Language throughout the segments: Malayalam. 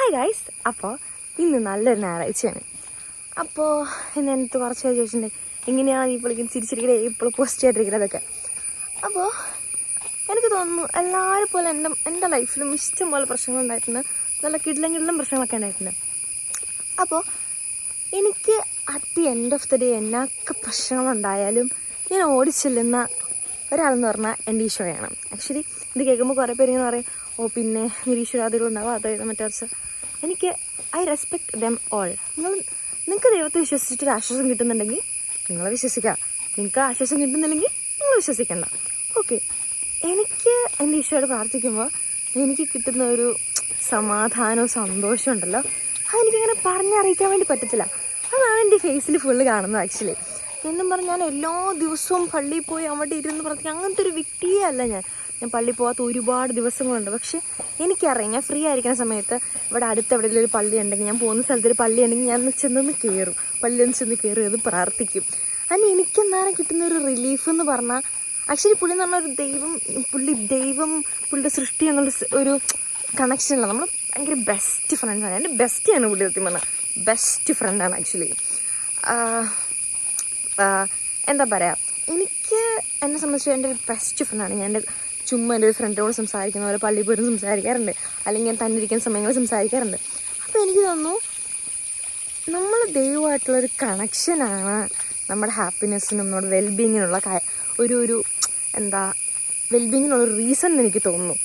Hi guys. അപ്പോൾ ഇന്ന് നല്ലൊരു ഞായറാഴ്ചയാണ്. അപ്പോൾ ഇന്ന് എനിക്ക് കുറച്ച് പേര് ചോദിച്ചിട്ടുണ്ട് എങ്ങനെയാണ് ഈ പുള്ളിക്ക് ചിരിച്ചിരിക്കണേ ഇപ്പോൾ പോസ്റ്റ് ചെയ്തിരിക്കുന്നതൊക്കെ. അപ്പോൾ എനിക്ക് തോന്നുന്നു എല്ലാവരും പോലെ എൻ്റെ ലൈഫിലും ഇഷ്ടം പോലെ പ്രശ്നങ്ങളുണ്ടായിട്ടുണ്ട്. നല്ല കിടിലും പ്രശ്നങ്ങളൊക്കെ ഉണ്ടായിട്ടുണ്ട്. അപ്പോൾ എനിക്ക് at the end of the day എന്നൊക്കെ പ്രശ്നങ്ങളുണ്ടായാലും ഞാൻ ഓടിച്ചെല്ലുന്ന ഒരാളെന്ന് പറഞ്ഞാൽ എൻ്റെ ഈശോയാണ്. ആക്ച്വലി ഇത് കേൾക്കുമ്പോൾ കുറേ പേര് ഇങ്ങനെ പറയും, ഓ പിന്നെ നിരീശ്വരാദികളുണ്ടാവും, അതായത് മറ്റേ എനിക്ക് ഐ റെസ്പെക്ട് ദം ഓൾ. നിങ്ങൾക്ക് ദൈവത്തെ വിശ്വസിച്ചിട്ടൊരു ആശ്വാസം കിട്ടുന്നുണ്ടെങ്കിൽ നിങ്ങൾ വിശ്വസിക്കുക, നിങ്ങൾക്ക് ആശ്വാസം കിട്ടുന്നില്ലെങ്കിൽ നിങ്ങൾ വിശ്വസിക്കണ്ട. ഓക്കെ, എനിക്ക് എൻ്റെ ഈശോയോട് പ്രാർത്ഥിക്കുമ്പോൾ എനിക്ക് കിട്ടുന്ന ഒരു സമാധാനവും സന്തോഷവും ഉണ്ടല്ലോ, അതെനിക്കങ്ങനെ പറഞ്ഞറിയിക്കാൻ വേണ്ടി പറ്റത്തില്ല. അതാണ് എൻ്റെ ഫേസിൽ ഫുള്ള് കാണുന്നത്. ആക്ച്വലി എന്നും പറഞ്ഞാൽ ഞാൻ എല്ലാ ദിവസവും പള്ളിയിൽ പോയി അവിടെ ഇരുന്ന് പ്രാർത്ഥിക്കും, അങ്ങനത്തെ ഒരു വ്യക്തിയേ അല്ല ഞാൻ പള്ളിയിൽ പോകാത്ത ഒരുപാട് ദിവസങ്ങളുണ്ട്. പക്ഷേ എനിക്കറിയാം, ഞാൻ ഫ്രീ ആയിരിക്കുന്ന സമയത്ത് ഇവിടെ അടുത്ത് എവിടെയെങ്കിലും ഒരു പള്ളി ഉണ്ടെങ്കിൽ, ഞാൻ പോകുന്ന സ്ഥലത്തൊരു പള്ളി ഉണ്ടെങ്കിൽ ഞാൻ ചെന്നൊന്ന് കയറും, പള്ളിയൊന്ന് ചെന്ന് കയറി അത് പ്രാർത്ഥിക്കും. അതിന് എനിക്കെന്നാലും കിട്ടുന്ന ഒരു റിലീഫ് എന്ന് പറഞ്ഞാൽ, ആക്ച്വലി പുള്ളി എന്ന് പറഞ്ഞാൽ ഒരു പുള്ളിയുടെ സൃഷ്ടി എന്നുള്ള ഒരു കണക്ഷനില്ല. നമ്മൾ ഭയങ്കര ബെസ്റ്റ് ഫ്രണ്ടാണ്. എൻ്റെ ബെസ്റ്റിയാണ് പുള്ളി. സത്യം പറഞ്ഞാൽ ബെസ്റ്റ് ഫ്രണ്ടാണ് ആക്ച്വലി. എന്താ പറയുക, എനിക്ക് എന്നെ സംബന്ധിച്ച് എൻ്റെ ഒരു ബെസ്റ്റ് ഫ്രണ്ടാണ്. ഞാൻ ചുമ്മാ എൻ്റെ ഒരു ഫ്രണ്ടിനോട് സംസാരിക്കുന്ന പോലെ പള്ളിയിൽ പോലും സംസാരിക്കാറുണ്ട്, അല്ലെങ്കിൽ ഞാൻ തന്നെ ഇരിക്കുന്ന സമയങ്ങളിൽ സംസാരിക്കാറുണ്ട്. അപ്പോൾ എനിക്ക് തോന്നുന്നു നമ്മൾ ദൈവമായിട്ടുള്ളൊരു കണക്ഷനാണ് നമ്മുടെ ഹാപ്പിനെസ്സിനും നമ്മുടെ വെൽബീങ്ങിനുള്ള ഒരു വെൽബീങ്ങിനുള്ള റീസൺ എന്ന് എനിക്ക് തോന്നുന്നു.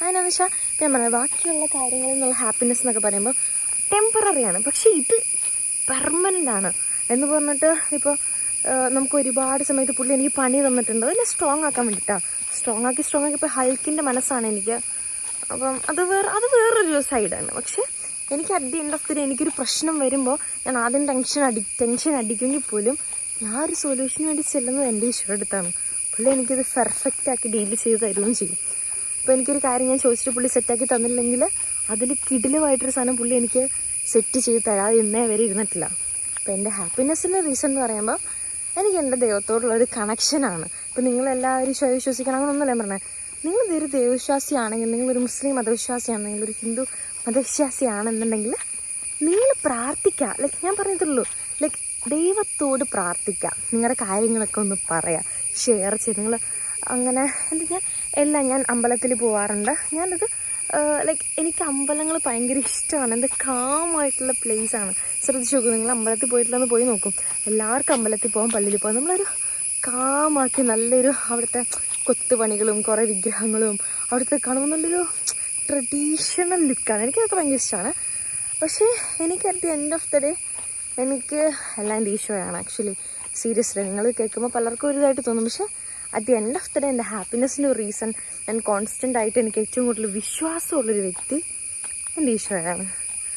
അതിനെന്ന് വെച്ചാൽ ഞാൻ പറയാം, ബാക്കിയുള്ള കാര്യങ്ങളിൽ നിന്നുള്ള ഹാപ്പിനെസ് എന്നൊക്കെ പറയുമ്പോൾ ടെമ്പററിയാണ്, പക്ഷേ ഇത് പെർമനൻ്റ് ആണ് എന്ന് പറഞ്ഞിട്ട് ഇപ്പോൾ നമുക്ക് ഒരുപാട് സമയത്ത് പുള്ളി എനിക്ക് പണി തന്നിട്ടുണ്ട്, അതിനെ സ്ട്രോങ് ആക്കാൻ വേണ്ടിയിട്ടാണ്. സ്ട്രോങ് ആക്കി ഇപ്പോൾ ഹൾക്കിൻ്റെ മനസ്സാണ് എനിക്ക്. അപ്പം അത് വേറൊരു സൈഡാണ്. പക്ഷേ എനിക്ക് at the end of the day എനിക്കൊരു പ്രശ്നം വരുമ്പോൾ ഞാൻ ആദ്യം ടെൻഷൻ അടിക്കുമെങ്കിൽ പോലും ഞാൻ ഒരു സൊല്യൂഷന് വേണ്ടി ചെല്ലുന്നത് എൻ്റെ ഈശോയുടെ അടുത്താണ്. പുള്ളി എനിക്കത് പെർഫെക്റ്റ് ആക്കി ഡീൽ ചെയ്ത് തരുകയും ചെയ്യും. അപ്പോൾ എനിക്കൊരു കാര്യം ഞാൻ ചോദിച്ചിട്ട് പുള്ളി സെറ്റാക്കി തന്നില്ലെങ്കിൽ അതിൽ കിടിലുമായിട്ടൊരു സാധനം പുള്ളി എനിക്ക് സെറ്റ് ചെയ്ത് തരാതെ ഇന്നേ വരെ ഇരുന്നിട്ടില്ല. അപ്പോൾ എൻ്റെ ഹാപ്പിനെസ്സിൻ്റെ റീസൺ എന്ന് പറയുമ്പോൾ എനിക്ക് എൻ്റെ ദൈവത്തോടുള്ളൊരു കണക്ഷനാണ്. ഇപ്പോൾ നിങ്ങളെല്ലാവരും ഈശോയെ വിശ്വസിക്കണം അങ്ങനെയൊന്നുമല്ല പറഞ്ഞത്. നിങ്ങളൊരു ദൈവവിശ്വാസിയാണെങ്കിൽ, നിങ്ങളൊരു മുസ്ലിം മതവിശ്വാസിയാണെങ്കിൽ, ഒരു ഹിന്ദു മതവിശ്വാസിയാണെന്നുണ്ടെങ്കിൽ നിങ്ങൾ പ്രാർത്ഥിക്കുക. ഞാൻ പറഞ്ഞതുള്ളൂ, ദൈവത്തോട് പ്രാർത്ഥിക്കുക, നിങ്ങളുടെ കാര്യങ്ങളൊക്കെ ഒന്ന് പറയുക, ഷെയർ ചെയ്ത് നിങ്ങൾ അങ്ങനെ. ഞാൻ അമ്പലത്തിൽ പോകാറുണ്ട്. ഞാനത് എനിക്ക് അമ്പലങ്ങൾ ഭയങ്കര ഇഷ്ടമാണ്. എന്ത് കാമായിട്ടുള്ള പ്ലേസാണ്. ശ്രദ്ധിച്ച് നോക്കും, നിങ്ങൾ അമ്പലത്തിൽ പോയിട്ടില്ലെന്ന് പോയി നോക്കും. എല്ലാവർക്കും അമ്പലത്തിൽ പോകാം, പള്ളിയിൽ പോകാം. നമ്മളൊരു കാമാക്കി നല്ലൊരു അവിടുത്തെ കൊത്തുപണികളും കുറേ വിഗ്രഹങ്ങളും അവിടുത്തെ കാണുമ്പോൾ നല്ലൊരു ട്രഡീഷണൽ ലുക്കാണ്. എനിക്കതൊക്കെ ഭയങ്കര ഇഷ്ടമാണ്. പക്ഷേ എനിക്ക് at the end of the day എനിക്ക് എല്ലാം എൻ്റെ ഈശോയാണ്. ആക്ച്വലി സീരിയസ്ലി നിങ്ങൾ കേൾക്കുമ്പോൾ പലർക്കും ഒരു ഇതായിട്ട് തോന്നും, പക്ഷേ at the end of the day എൻ്റെ ഹാപ്പിനെസ്സിൻ്റെ ഒരു റീസൺ, ഞാൻ കോൺസ്റ്റൻ്റ് ആയിട്ട് എനിക്ക് ഏറ്റവും കൂടുതൽ വിശ്വാസമുള്ളൊരു വ്യക്തി എൻ്റെ ഈശോയാണ്.